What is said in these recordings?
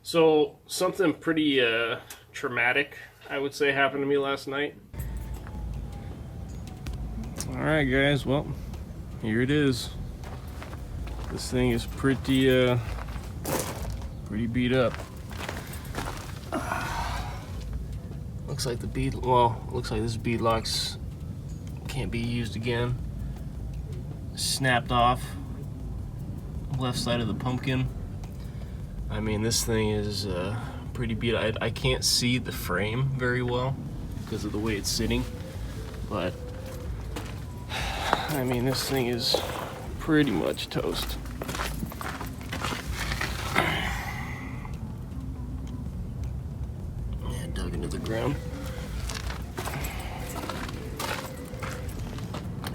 So something pretty traumatic, I would say, happened to me last night. All right, guys. Well, here it is. This thing is pretty beat up. Looks like the bead. Well, looks like this bead locks can't be used again. Snapped off. Left side of the pumpkin. I mean, this thing is pretty beat. I can't see the frame very well because of the way it's sitting, but I mean, this thing is pretty much toast. And dug into the ground.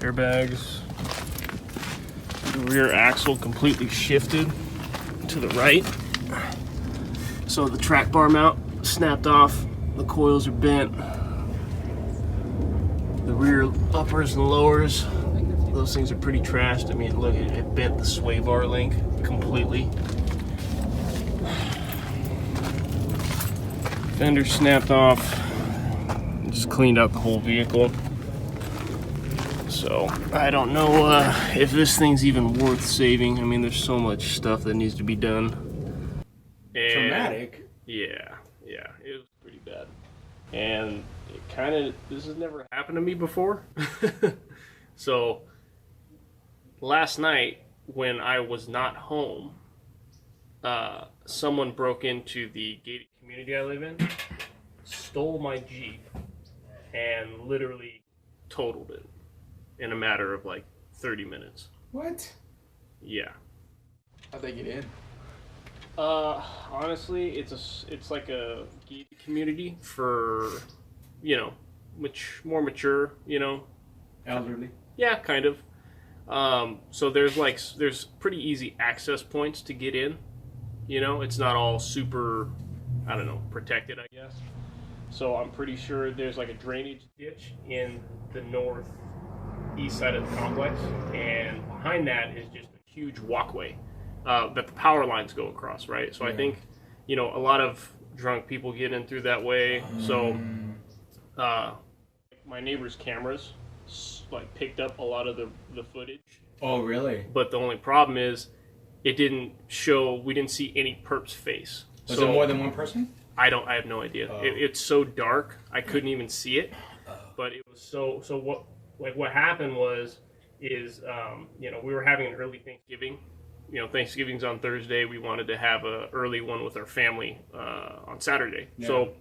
Airbags. The rear axle completely shifted to the right. So the track bar mount snapped off, the coils are bent, the rear uppers and lowers, those things are pretty trashed. I mean, look, it bent the sway bar link completely. Fender snapped off, just cleaned out the whole vehicle. So I don't know if this thing's even worth saving. I mean, there's so much stuff that needs to be done. And traumatic. Yeah, it was pretty bad. And this has never happened to me before. So last night when I was not home, someone broke into the gated community I live in, stole my Jeep, and literally totaled it in a matter of like 30 minutes. What? Yeah. How'd they get in? Honestly, it's like a gated community for, more mature, Elderly. Yeah, kind of. So there's pretty easy access points to get in. It's not all super, protected, I guess. So I'm pretty sure there's like a drainage ditch in the northeast side of the complex, and behind that is just a huge walkway that the power lines go across, right? So I think, a lot of drunk people get in through that way. So my neighbor's cameras picked up a lot of the footage. Oh, really? But the only problem is it didn't show, we didn't see any perp's face. Was it more than one person? I have no idea. Oh. It's so dark, I couldn't even see it. But it was so what happened is we were having an early Thanksgiving. Thanksgiving's on Thursday. We wanted to have an early one with our family on Saturday. Yeah. So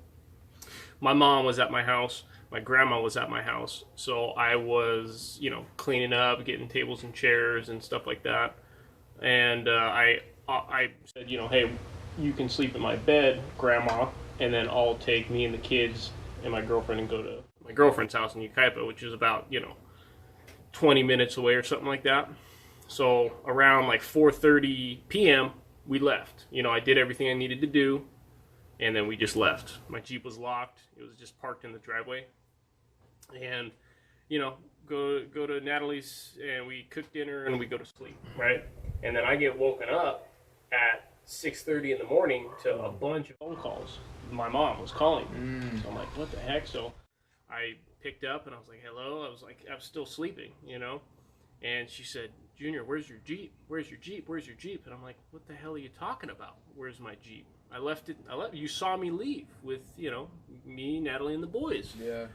my mom was at my house. My grandma was at my house. So I was, cleaning up, getting tables and chairs and stuff like that. And I said, hey, you can sleep in my bed, Grandma, and then I'll take me and the kids and my girlfriend and go to my girlfriend's house in Yucaipa, which is about, 20 minutes away or something like that. So around like 4:30 p.m., we left. I did everything I needed to do, and then we just left. My Jeep was locked. It was just parked in the driveway. And, go to Natalie's, and we cook dinner, and we go to sleep, right? And then I get woken up at 6:30 in the morning to a bunch of phone calls. My mom was calling me. So I'm like, what the heck? So I picked up, and I was like, hello? I was still sleeping, And she said, Junior, where's your Jeep? Where's your Jeep? Where's your Jeep? And I'm like, what the hell are you talking about? Where's my Jeep? You saw me leave with, me, Natalie, and the boys. Yeah.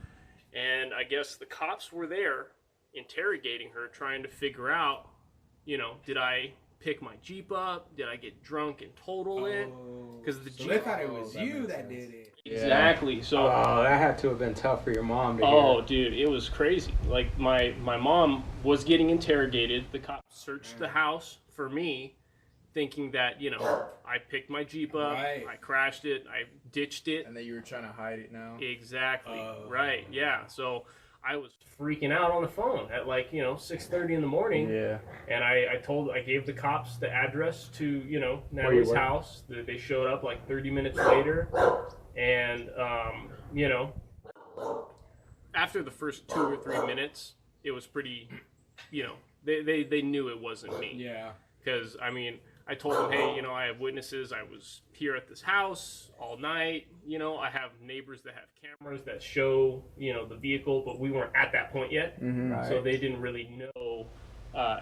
And I guess the cops were there interrogating her, trying to figure out, did I pick my Jeep up? Did I get drunk and total it? Because Jeep, they thought it was you that did it. Exactly. So. Oh, that had to have been tough for your mom to hear. Oh, dude, it was crazy. Like my mom was getting interrogated. The cops searched the house for me, thinking that I picked my Jeep up, right. I crashed it, I ditched it, and that you were trying to hide it now. Exactly. Right. Yeah. So I was freaking out on the phone at 6:30 in the morning. Yeah. And I gave the cops the address to Natalie's house. They showed up 30 minutes later, and after the first 2 or 3 minutes, it was pretty, they knew it wasn't me. Yeah. Because I mean, I told them, hey, I have witnesses. I was here at this house all night. I have neighbors that have cameras that show, the vehicle, but we weren't at that point yet. Right. So they didn't really know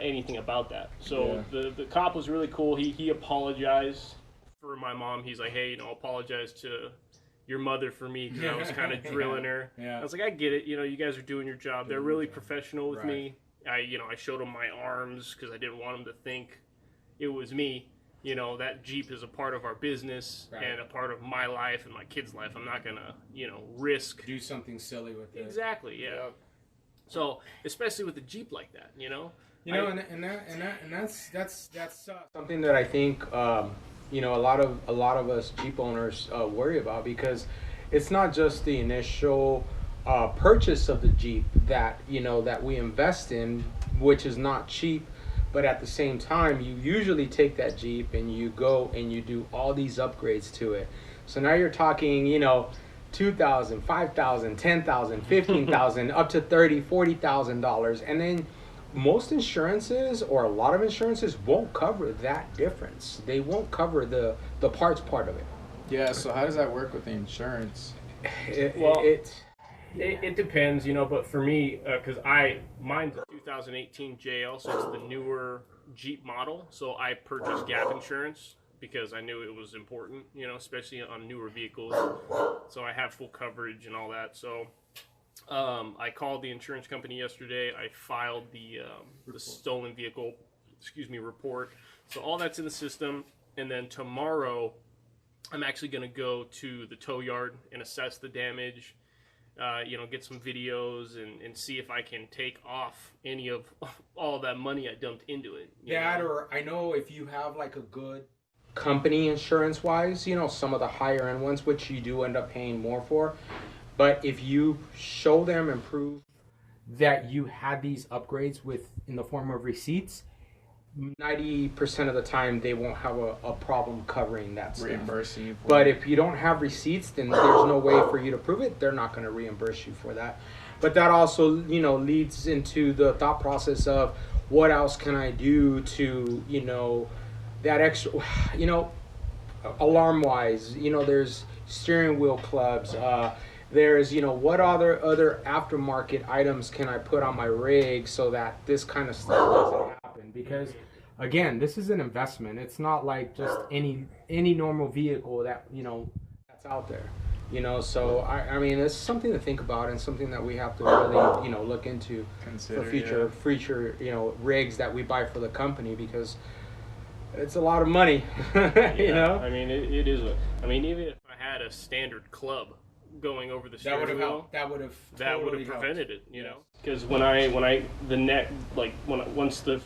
anything about that. So the cop was really cool. He apologized for my mom. He's like, hey, apologize to your mother for me because I was kind of drilling her. I was like, I get it. You guys are doing your job. They're really professional with me. I showed them my arms because I didn't want them to think it was me. That Jeep is a part of our business and a part of my life and my kid's life. I'm not gonna, risk do something silly with it. Exactly, yeah. Yep. So especially with a Jeep like that, that's something that I think a lot of us Jeep owners worry about, because it's not just the initial purchase of the Jeep that that we invest in, which is not cheap. But at the same time, you usually take that Jeep and you go and you do all these upgrades to it. So now you're talking, $2,000, $5,000, $10,000, $15,000, up to $30,000, $40,000. And then most insurances, or a lot of insurances, won't cover that difference. They won't cover the parts part of it. Yeah, so how does that work with the insurance? It depends, but for me, because mine's a 2018 JL, so it's the newer Jeep model. So I purchased gap insurance because I knew it was important, especially on newer vehicles. So I have full coverage and all that. So I called the insurance company yesterday. I filed the stolen vehicle, report. So all that's in the system. And then tomorrow, I'm actually going to go to the tow yard and assess the damage. Get some videos and see if I can take off any of all that money I dumped into it. Or I know if you have like a good company insurance wise, some of the higher end ones, which you do end up paying more for. But if you show them and prove that you had these upgrades in the form of receipts, 90% of the time they won't have a problem covering that stuff. Reimbursing you for But if you don't have receipts, then there's no way for you to prove it. They're not going to reimburse you for that. But that also, leads into the thought process of what else can I do to, that extra, alarm wise, there's steering wheel clubs, there's, what other aftermarket items can I put on my rig so that this kind of stuff doesn't happen? Because again, this is an investment. It's not like just any normal vehicle that, that's out there. So I mean, it's something to think about and something that we have to really, look into for future, rigs that we buy for the company, because it's a lot of money, I mean, it is. Even if I had a standard club going over the steering wheel, that would have prevented it, because once the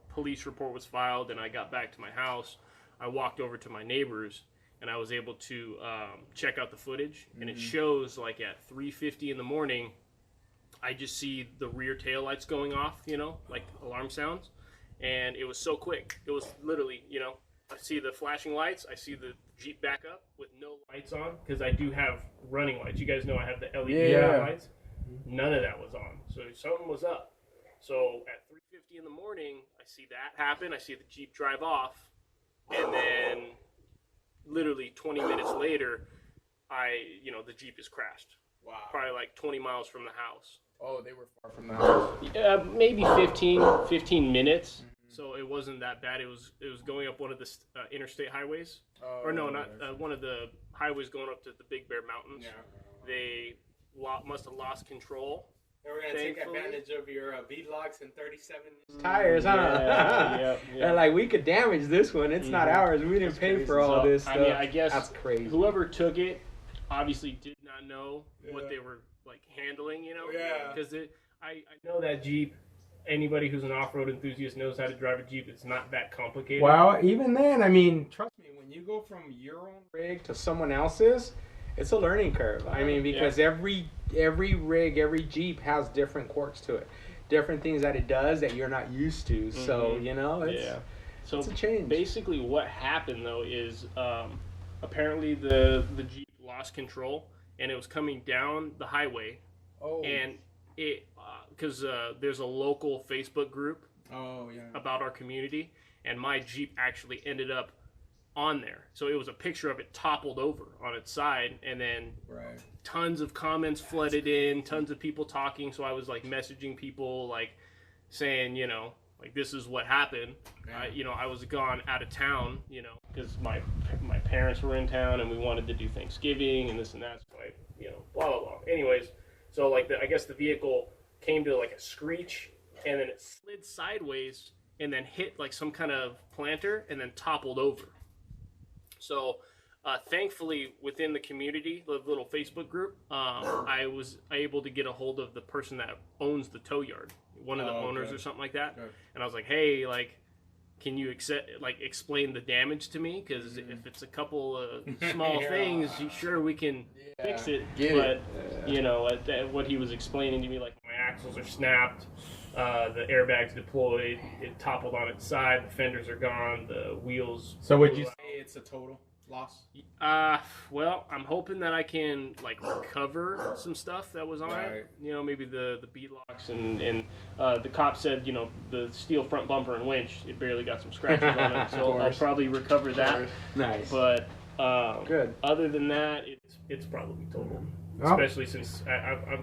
police report was filed and I got back to my house, I walked over to my neighbor's and I was able to check out the footage, and it shows like at 3:50 in the morning, I just see the rear tail lights going off, like alarm sounds, and it was so quick. It was literally, I see the flashing lights, I see the Jeep back up with no lights on, because I do have running lights. You guys know I have the LED lights. None of that was on, so something was up. So at 3:50 in the morning, I see that happen. I see the Jeep drive off, and then literally 20 minutes later, the Jeep is crashed. Wow. Probably like 20 miles from the house. Oh, they were far from the house. Maybe 15 minutes. So it wasn't that bad. It was going up one of the interstate highways, one of the highways going up to the Big Bear Mountains. Yeah. They must have lost control. And we're gonna take advantage of your beadlocks and 37 tires, huh? Yeah. And like, we could damage this one. It's not ours. We didn't pay for all this stuff. I mean, I guess that's crazy. Whoever took it obviously did not know what they were like handling. Because I know that Jeep. Anybody who's an off-road enthusiast knows how to drive a Jeep. It's not that complicated. Well, even then, I mean, trust me, when you go from your own rig to someone else's, it's a learning curve. I mean, because every rig, every Jeep has different quirks to it, different things that it does that you're not used to. So it's a change. Basically, what happened though is apparently the Jeep lost control and it was coming down the highway. Oh. And it because there's a local Facebook group about our community, and my Jeep actually ended up on there. So it was a picture of it toppled over on its side, and then tons of comments flooded in, tons of people talking. So I was like messaging people, like saying, you know, like this is what happened. You know, I was gone out of town, you know, because my parents were in town and we wanted to do Thanksgiving and this and that. So I, you know, blah blah blah. Anyways, so like I guess the vehicle came to like a screech, and then it slid sideways and then hit like some kind of planter and then toppled over. So thankfully, within the community, the little Facebook group, I was able to get a hold of the person that owns the tow yard, one of the owners or something like that. And I was like, hey, like, can you explain the damage to me? Because if it's a couple of small things, sure, we can fix it. But, you know, what he was explaining to me, like, my axles are snapped, the airbag's deployed, it toppled on its side, the fenders are gone, the wheels. So would you say it's a total loss? Well, I'm hoping that I can like recover some stuff that was on it. You know, maybe the bead locks and the cop said, you know, the steel front bumper and winch, it barely got some scratches on it, so I'll probably recover that. Nice. But good. Other than that, it's probably total. Especially since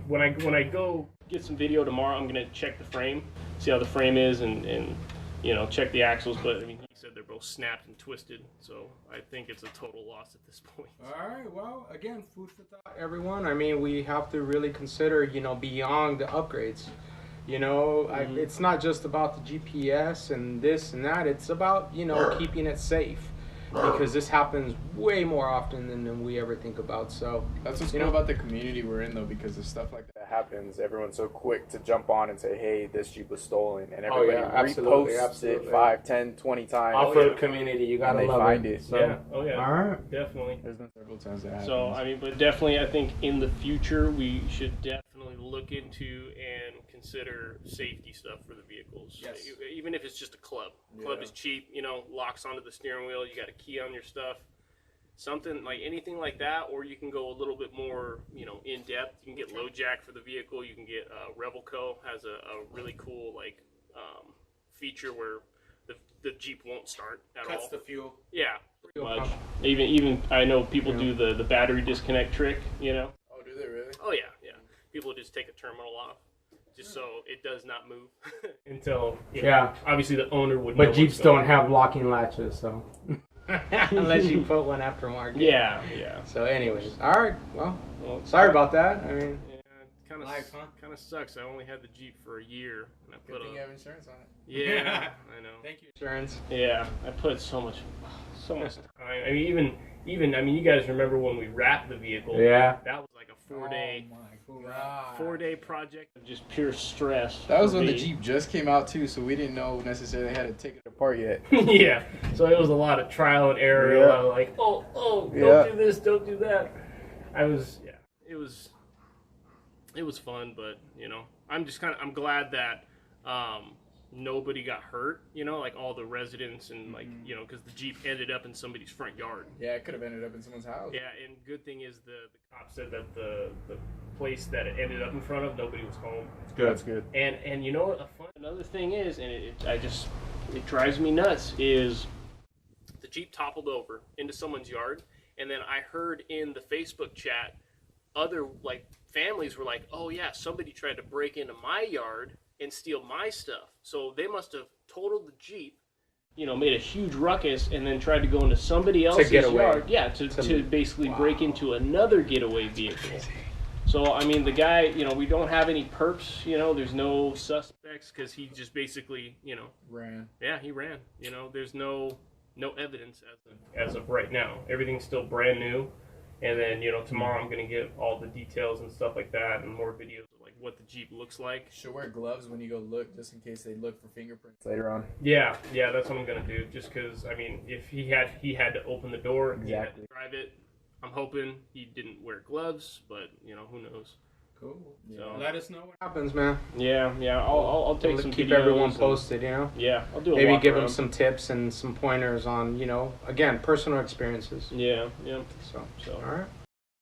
when I go get some video tomorrow, I'm gonna check the frame, see how the frame is, and you know, check the axles. But I mean, he said they're both snapped and twisted, so I think it's a total loss at this point. All right. Well, again, food for thought, everyone. I mean, we have to really consider, you know, beyond the upgrades. You know, it's not just about the GPS and this and that. It's about, you know, keeping it safe. Because this happens way more often than we ever think about. So that's what's cool about the community we're in, though, because if stuff like that happens, everyone's so quick to jump on and say, hey, this Jeep was stolen, and everybody reposts it 5, 10, 20 times. Off-road community, you gotta love find it. So. Yeah, oh yeah, all right, definitely. There's been several times that happens. So I mean, but definitely, I think in the future we should definitely look into and consider safety stuff for the vehicles. Yes. Even if it's just a club. Club is cheap, you know, locks onto the steering wheel. You got a key on your stuff. Something like anything like that, or you can go a little bit more, you know, in depth. You can get low jack for the vehicle. You can get Revelco has a really cool like feature where the Jeep won't start at all. Cuts the fuel. Yeah, pretty much. Even I know people do the battery disconnect trick. You know. Oh, do they really? Oh yeah. People just take a terminal off, just so it does not move until obviously the owner would. But Jeeps don't have locking latches, so. Unless you put one aftermarket. Yeah. So, anyways, all right. Well, sorry about that. I mean, kind of sucks. I only had the Jeep for a year, and I Good thing you have insurance on it. Yeah, I know. Thank you, insurance. Yeah, I put so much time. I mean, even I mean, you guys remember when we wrapped the vehicle? Yeah. That was like a 4-day. Oh my God. 4-day project of just pure stress. That was when the Jeep just came out too, so we didn't know necessarily how to take it apart yet. Yeah, so it was a lot of trial and error. A lot of like, don't do this, don't do that. It was fun, but you know, I'm glad that nobody got hurt. You know, like all the residents and like you know, because the Jeep ended up in somebody's front yard. Yeah, it could have ended up in someone's house. Yeah, and good thing is the cop said that the place that it ended up in front of, nobody was home. Good. That's good. And you know what? Another thing is, and it drives me nuts, is the Jeep toppled over into someone's yard, and then I heard in the Facebook chat, other like families were like, oh yeah, somebody tried to break into my yard and steal my stuff. So they must have totaled the Jeep, you know, made a huge ruckus, and then tried to go into somebody else's yard. Yeah, to basically break into another getaway vehicle. So, I mean, the guy, you know, we don't have any perps, you know, there's no suspects because he just basically, you know. Ran. Yeah, he ran. You know, there's no evidence as of right now. Everything's still brand new. And then, you know, tomorrow I'm going to get all the details and stuff like that and more videos of, like, what the Jeep looks like. Should wear gloves when you go look, just in case they look for fingerprints later on. Yeah, that's what I'm going to do. Just because, I mean, if he had to open the door and he had to drive it, I'm hoping he didn't wear gloves, but, you know, who knows. Cool. So, yeah. Let us know what happens, man. Yeah. I'll take some keep videos everyone posted, you know. Yeah, I'll do a maybe walk give around. them some tips and some pointers on, you know, again, personal experiences. Yeah. So all right.